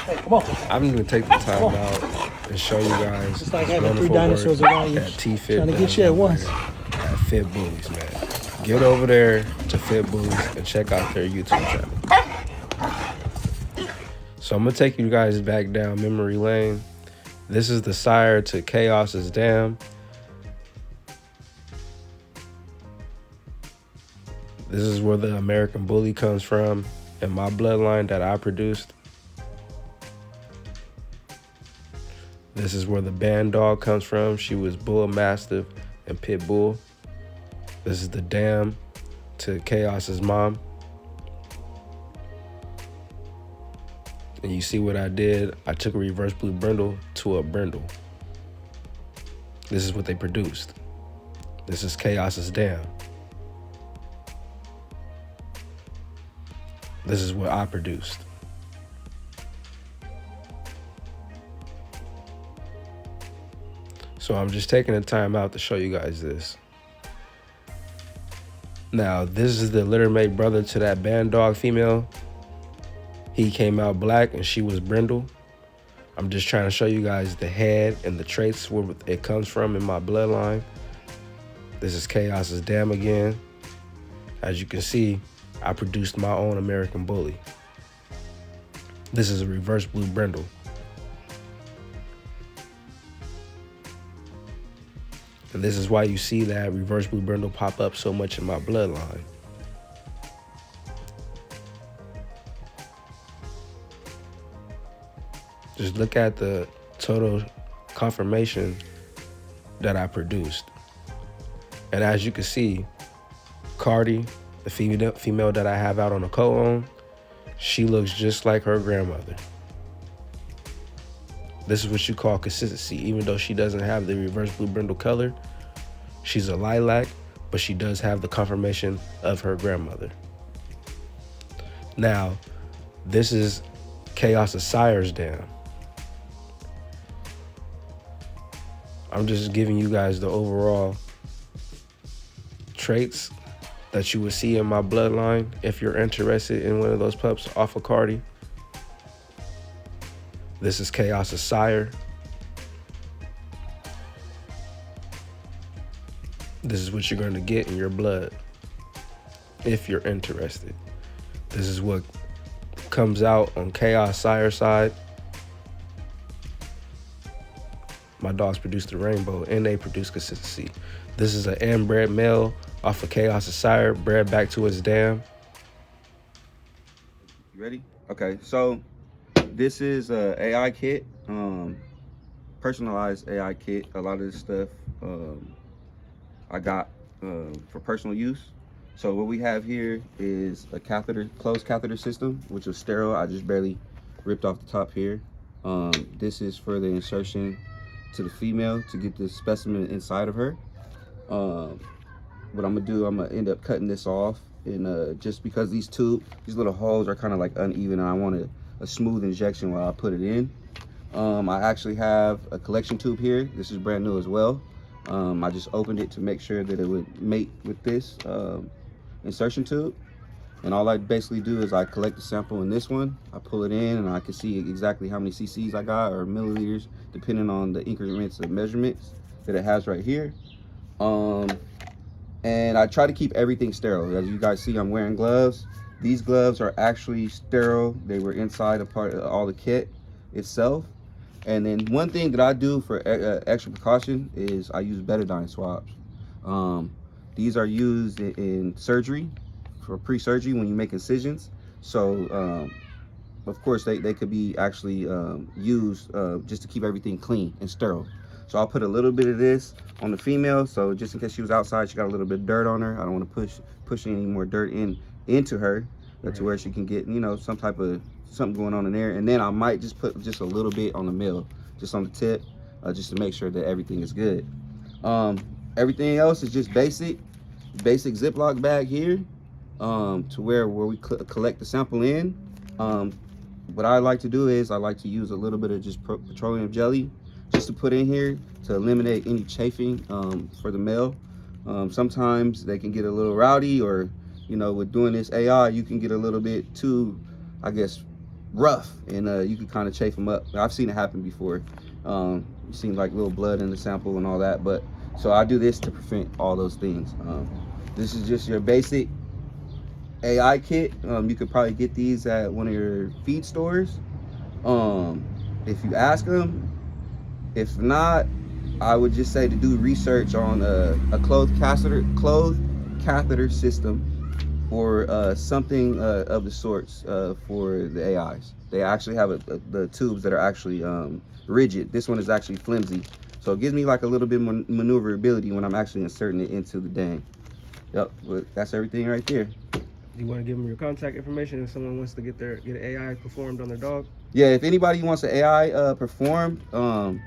I'm going to take the time out and show you guys it's like having 3 dinosaurs around you, trying to get you at once. At Fit Bullies, man. Get over there to Fit Bullies and check out their YouTube channel. So I'm going to take you guys back down memory lane. This is the sire to Chaos's Dam. This is where the American Bully comes from and my bloodline that I produced. This is where the band dog comes from. She was Bull Mastiff and Pit Bull. This is the dam to Chaos's mom. And you see what I did? I took a reverse blue brindle to a brindle. This is what they produced. This is Chaos's dam. This is what I produced. So I'm just taking the time out to show you guys this. Now, this is the littermate brother to that band dog female. He came out black and she was brindle. I'm just trying to show you guys the head and the traits where it comes from in my bloodline. This is Chaos's Dam again. As you can see, I produced my own American Bully. This is a reverse blue brindle. And this is why you see that reverse blue brindle pop up so much in my bloodline. Just look at the total conformation that I produced. And as you can see, Cardi, the female that I have out on the co-own, she looks just like her grandmother. This is what you call consistency. Even though she doesn't have the reverse blue brindle color, she's a lilac, but she does have the conformation of her grandmother. Now, this is Chaos's sire's dam. I'm just giving you guys the overall traits that you would see in my bloodline if you're interested in one of those pups off of Cardi. This is Chaos's sire. This is what you're going to get in your blood if you're interested. This is what comes out on Chaos sire side. My dogs produce the rainbow and they produce consistency. This is an inbred male off of Chaos's sire, bred back to his dam. You ready? Okay, so this is a AI kit, personalized AI kit. A lot of this stuff I got for personal use. So what we have here is a catheter, closed catheter system, which was sterile. I just barely ripped off the top here. This is for the insertion to the female to get this specimen inside of her. What I'm gonna do, I'm gonna end up cutting this off, and just because these little holes are kind of like uneven, and I want a smooth injection while I put it in. I actually have a collection tube here. This is brand new as well. I just opened it to make sure that it would mate with this insertion tube. And all I basically do is I collect the sample in this one, I pull it in, and I can see exactly how many cc's I got, or milliliters, depending on the increments of measurements that it has right here. And I try to keep everything sterile. As you guys see, I'm wearing gloves. These gloves are actually sterile. They were inside a part of all the kit itself. And then one thing that I do for extra precaution is I use betadine swabs. These are used in surgery, for pre-surgery when you make incisions. So of course they could be actually used just to keep everything clean and sterile. So I'll put a little bit of this on the female, so just in case she was outside, she got a little bit of dirt on her. I don't want to push any more dirt into her, to where she can get, you know, some type of something going on in there. And then I might just put just a little bit on the male, just on the tip, just to make sure that everything is good. Everything else is just basic Ziploc bag here, to where we collect the sample in. What I like to do is I like to use a little bit of just petroleum jelly just to put in here to eliminate any chafing for the male. Sometimes they can get a little rowdy, or, you know, with doing this AI, you can get a little bit too, I guess, rough, and you can kind of chafe them up. I've seen it happen before. You seen like little blood in the sample and all that, but so I do this to prevent all those things. This is just your basic AI kit. You could probably get these at one of your feed stores if you ask them. If not, I would just say to do research on a closed catheter system, or something of the sorts for the AIs. They actually have the tubes that are actually rigid. This one is actually flimsy, so it gives me like a little bit more maneuverability when I'm actually inserting it into the dang. Yep, but that's everything right there. You want to give them your contact information if someone wants to get an AI performed on their dog? Yeah, if anybody wants an AI performed, I'm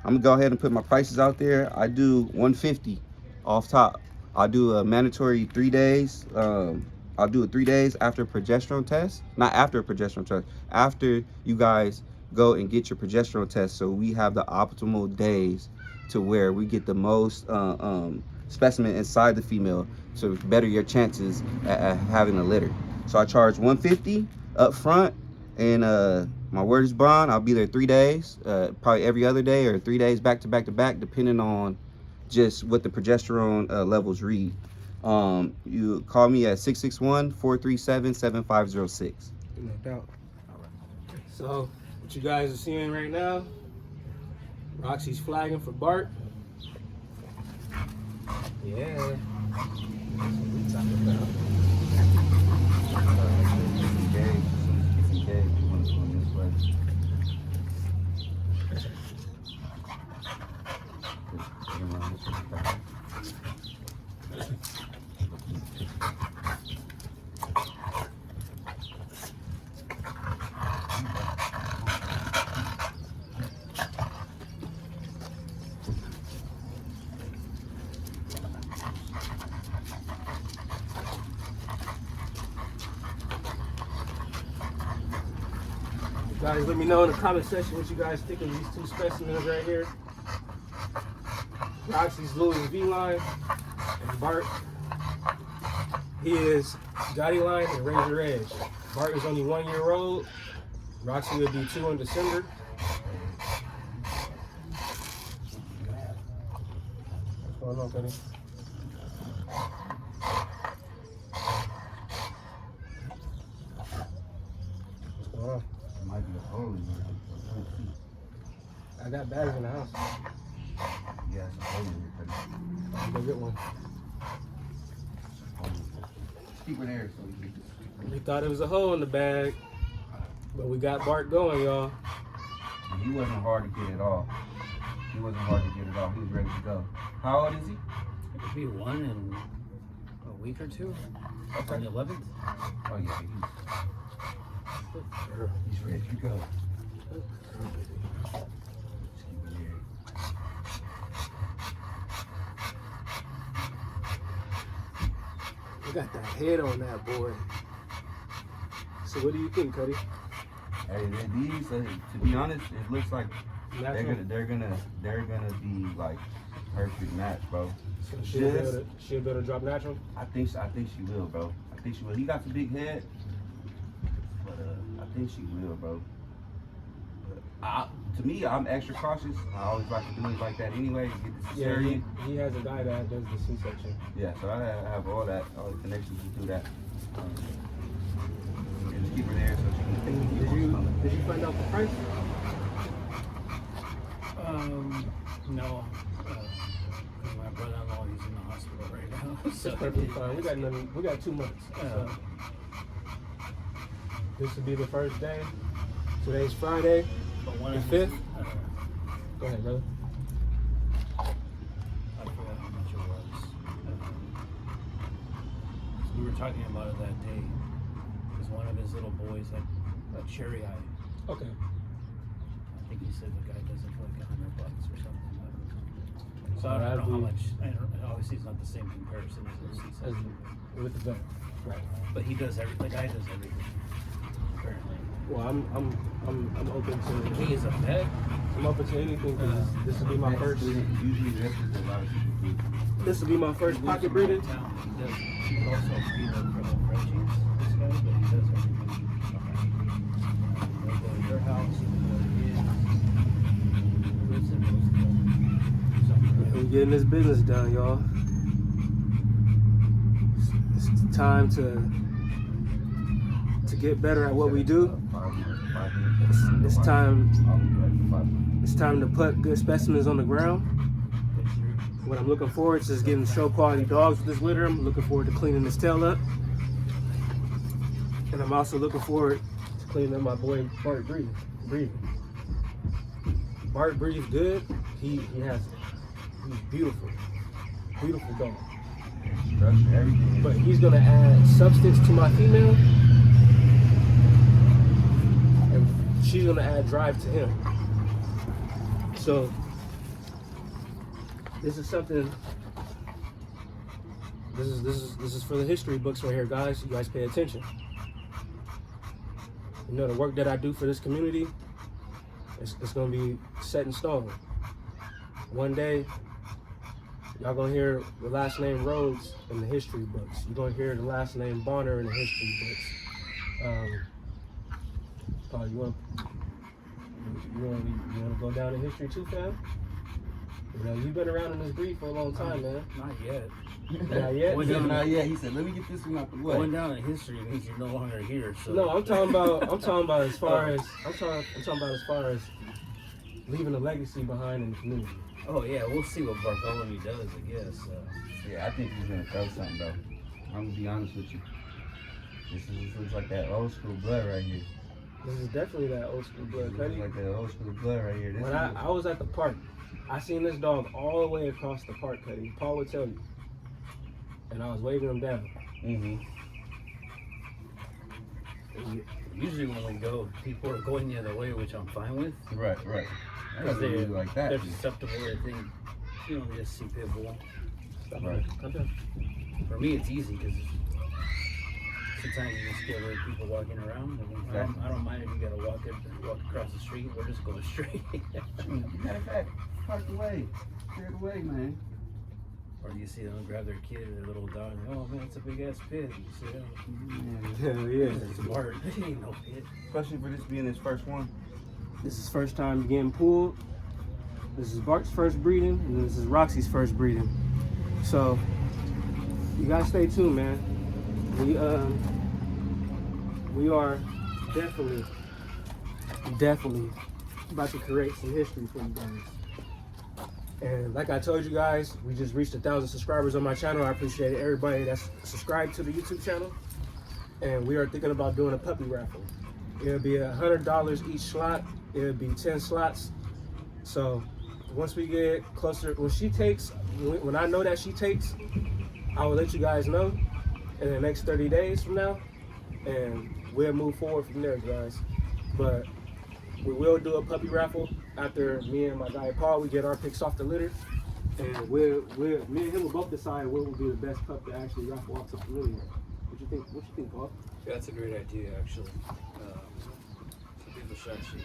gonna go ahead and put my prices out there. I do $150 off top. I'll do a mandatory 3 days. I'll do it 3 days after a progesterone test. Not after a progesterone test, after you guys go and get your progesterone test, so we have the optimal days to where we get the most specimen inside the female to better your chances at having a litter. So I charge $150 up front, and my word is bond. I'll be there 3 days, probably every other day, or 3 days back to back to back, depending on just what the progesterone levels read. You call me at 661-437-7506. No doubt. So what you guys are seeing right now, Roxy's flagging for Bart. Yeah. That's what we talking about. Guys, let me know in the comment section what you guys think of these two specimens right here. Roxy's Louis V line, and Bart, he is Gotti line and Razor Edge. Bart is only 1 year old. Roxy will be 2 in December. What's going on, buddy? What's going on? Might be a hole in there. I got bags in the house. Yeah, it's a hole in here. Go get one. Keep it there so We thought it was a hole in the bag, but we got Bart going, y'all. he wasn't hard to get at all. He wasn't hard to get at all. He was ready to go. How old is he? It could be 1 in a week or 2. Okay. On the 11th. Oh yeah, he's ready to go. We got that head on that boy. So what do you think, Cuddy? Hey, these, to be honest, it looks like they're gonna be like perfect match, bro. So she'll be able to drop natural? I think she will, bro. I think she will. He got the big head, but I think she will, bro. To me, I'm extra cautious. I always like to do it like that anyway, to get the cesarean. Yeah, he has a guy that does the C-section. Yeah, so I have all the connections to do that. And just keep her there so she can Did you find out the price? No. My brother-in-law, he's in the hospital right now. That's perfectly fine. We got 2 months. So. This will be the first day. Today's Friday, But one the of 5th. his, Go ahead, brother. I forgot how much it was. So we were talking about it that day. Because one of his little boys had a cherry eye. Okay. I think he said the guy does it for like $100 or something. So I don't know how much. Obviously, it's not the same comparison as the C-section. With the vet. Right. But he does everything. The guy does everything. Apparently. Well, I'm open to. He is a vet. I'm open to anything. Cause this will be my first. Usually that's what a lot of people do. This will be my first pocket breeding. He could also feed them for the Frenchies, this guy, but he does everything. go to your house, you can go to his. Lives in those We're getting this business done, y'all. It's time to get better at what we do. It's time to put good specimens on the ground. What I'm looking forward to is getting show quality dogs with this litter. I'm looking forward to cleaning this tail up. And I'm also looking forward to cleaning up my boy Bart breathing. Bart breathes good. He's beautiful. Beautiful dog. But he's gonna add substance to my female. And she's gonna add drive to him. So this is something. This is for the history books right here, guys. You guys pay attention. You know, the work that I do for this community, it's gonna be set in stone. One day, y'all gonna hear the last name Rhodes in the history books. You're gonna hear the last name Bonner in the history books. Paul, you wanna go down in history too, fam? You know, you've been around in this breed for a long time, man. Not yet. Not yet? Not yet. He said, let me get this one out the way. Going down in history means you're no longer here. So. No, I'm talking about as far as leaving a legacy behind in the community. Oh yeah, we'll see what Bartholomew does, I guess. Yeah, I think he's gonna throw something though. I'm gonna be honest with you. This looks like that old school blood right here. This is definitely that old school blood, This Cuddy. looks like that old school blood right here. When I was at the park, I seen this dog all the way across the park, Cuddy. Paul would tell you. And I was waving him down. Usually when we go, people are going the other way, which I'm fine with. Right. Because They're like that. they're susceptible to things. You know, just see pit bull. Right. Come down. For me, it's easy because sometimes you just get rid of people walking around. I mean, I don't mind if you gotta walk across the street. We're just going straight. Matter of fact, park away. Clear it away, man. Or you see them grab their kid or their little dog. And, oh man, it's a big ass pit. You see that? Hell yeah. It's Bart. It ain't no pit. Especially for this being his first one. This is first time getting pulled. This is Bart's first breeding, and this is Roxy's first breeding. So you guys stay tuned, man. We are definitely about to create some history for you guys. And like I told you guys, we just reached 1,000 subscribers on my channel. I appreciate everybody that's subscribed to the YouTube channel. And we are thinking about doing a puppy raffle. It'll be $100 each slot. It'll be 10 slots. So once we get closer, when I know that she takes, I will let you guys know in the next 30 days from now. And we'll move forward from there, guys. But we will do a puppy raffle after me and my guy Paul, we get our picks off the litter. And me and him will both decide what will be the best pup to actually raffle off to the community. What you think, Paul? That's a great idea, actually. People should actually,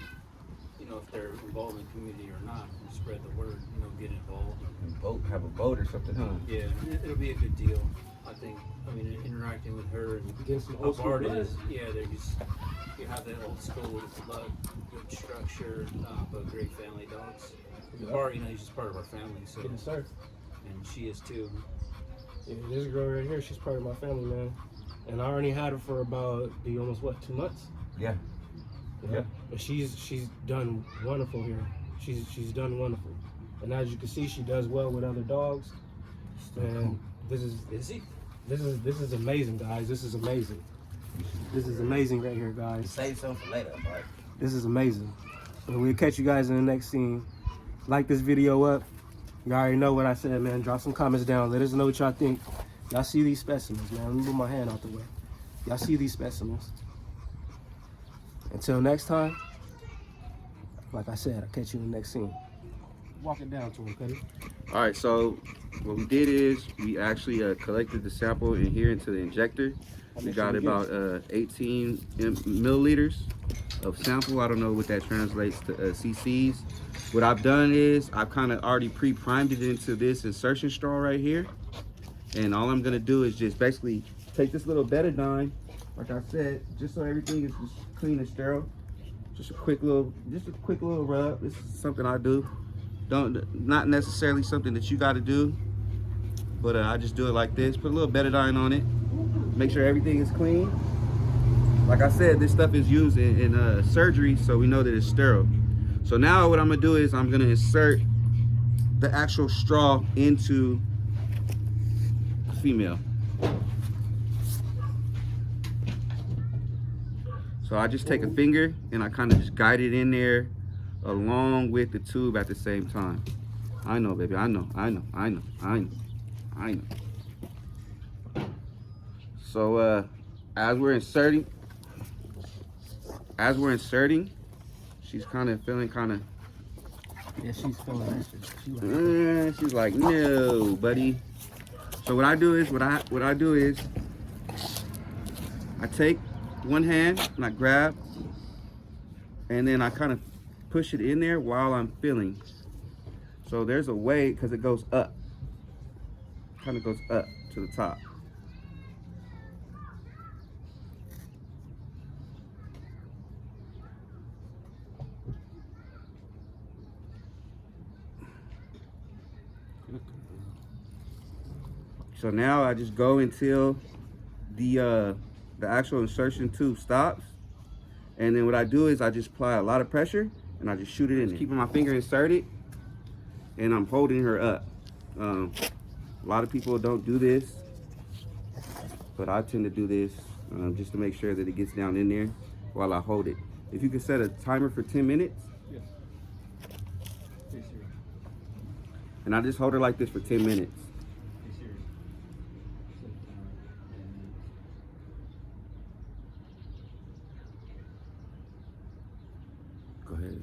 you know, if they're involved in the community or not, spread the word, you know, get involved. Have a boat or something, huh? Yeah, it'll be a good deal. I think, interacting with her and Get some old school Bart blood. is, you have that old school blood, good structure, but great family dogs. Bart, he's just part of our family, so. Yes, sir. And she is too. Yeah, this girl right here, she's part of my family, man. And I already had her for about almost 2 months. Yeah. Yeah. But she's done wonderful here. She's done wonderful. And as you can see, she does well with other dogs. And this is amazing, guys. This is amazing. This is amazing right here, guys. Save some for later, Bart. This is amazing. And we'll catch you guys in the next scene. Like this video up. You already know what I said, man. Drop some comments down. Let us know what y'all think. Y'all see these specimens, man. Let me move my hand out the way. Y'all see these specimens. Until next time, like I said, I'll catch you in the next scene. Walk it down to him, Cuddy. All right, so what we did is we actually collected the sample in here into the injector. We got about 18 milliliters of sample. I don't know what that translates to cc's. What I've done is I've kind of already pre-primed it into this insertion straw right here. And all I'm gonna do is just basically take this little betadine, like I said, just so everything is just clean and sterile. Just a quick little rub. This is something I do. Not necessarily something that you got to do, but I just do it like this. Put a little betadine on it. Make sure everything is clean. Like I said, this stuff is used in surgery, so we know that it's sterile. So now what I'm gonna do is I'm gonna insert the actual straw into the female. So I just take a finger and I kind of just guide it in there along with the tube at the same time. I know, baby, I know. So as we're inserting, she's kind of feeling Yeah, she's feeling that shit. she's like, no, buddy. So what I do is, I take one hand and I grab, and then I kind of push it in there while I'm feeling. So there's a way, because it goes up, kind of goes up to the top. So now I just go until the actual insertion tube stops, and then what I do is I just apply a lot of pressure and I just shoot it in there. Keeping my finger inserted, and I'm holding her up. A lot of people don't do this, but I tend to do this just to make sure that it gets down in there while I hold it. If you could set a timer for 10 minutes. Yes. And I just hold her like this for 10 minutes. Go ahead.